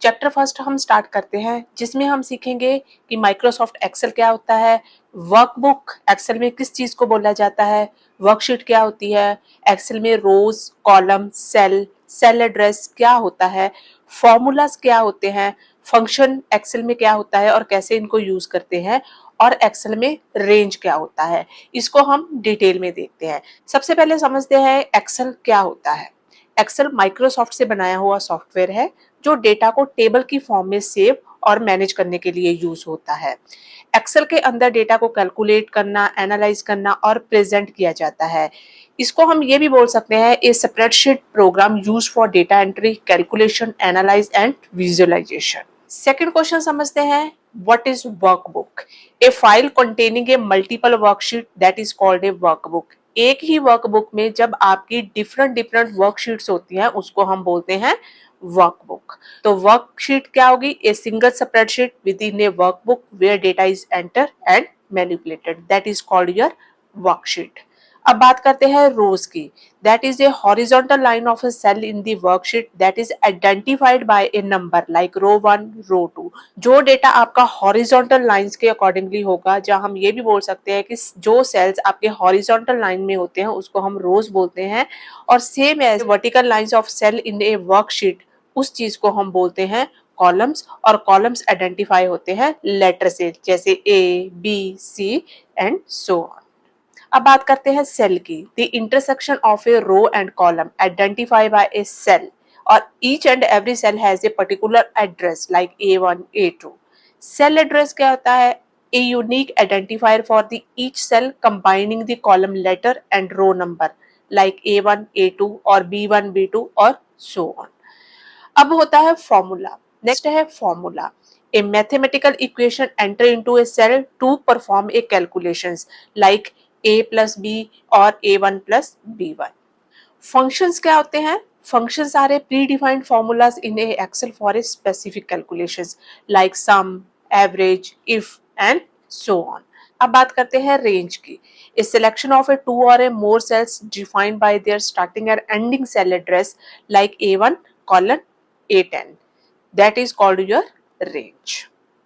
Chapter first हम start करते हैं, जिसमें हम सीखेंगे कि माइक्रोसॉफ्ट एक्सेल क्या होता है, वर्कबुक एक्सेल में किस चीज को बोला जाता है, वर्कशीट क्या होती है, एक्सेल में रोज, कॉलम, सेल, सेल एड्रेस क्या होता है, फॉर्मूलाज क्या होते हैं, फंक्शन एक्सेल में क्या होता है और कैसे इनको यूज करते हैं, और एक्सेल में रेंज क्या होता है, इसको हम डिटेल में देखते हैं। सबसे पहले समझते हैं एक्सेल क्या होता है। एक्सेल माइक्रोसॉफ्ट से बनाया हुआ सॉफ्टवेयर है जो डेटा को टेबल की फॉर्म में सेव और मैनेज करने के लिए यूज होता है। एक्सेल के अंदर डेटा को कैलकुलेट करना, एनालाइज करना और प्रेजेंट किया जाता है। इसको हम ये भी बोल सकते हैं a spreadsheet program use for data entry, calculation, analyze and visualization. Second question समझते हैं, what is workbook? A file containing a multiple worksheet that is called a workbook. एक ही वर्कबुक में जब आपकी डिफरेंट डिफरेंट वर्कशीट्स होती हैं उसको हम बोलते हैं वर्कबुक। तो वर्कशीट क्या होगी? A single spreadsheet within a workbook where data is enter and manipulated, that is called your worksheet. अब बात करते हैं रोज की। That is a horizontal line of a cell in the worksheet that is identified by a number like row 1, row 2। जो data आपका horizontal lines के accordingly होगा, जहां हम ये भी बोल सकते हैं कि जो सेल्स आपके हॉरिजॉन्टल लाइन में होते हैं उसको हम रोज बोलते हैं, और same as vertical lines of cell in a worksheet, उस चीज को हम बोलते हैं कॉलम्स। और कॉलम्स आइडेंटिफाई होते हैं लेटर से, जैसे A, B, C and so on. अब बात करते हैं सेल की। The intersection of a row and column identify by a cell, और each and every cell has a particular address like A1, A2। Cell address क्या होता है? A unique identifier for the each cell combining the column letter and row number like A1, A2 और B1, B2 और सो on. अब होता है formula. Next है formula. A mathematical equation enter into a cell to perform a calculations like a plus b or a1 plus b1। Functions क्या होते हैं? Functions are a predefined formulas in a Excel for a specific calculations like sum, average, if and so on। अब बात करते हैं range की। A selection of a two or a more cells defined by their starting and ending cell address like A1 colon A10, that is called your range।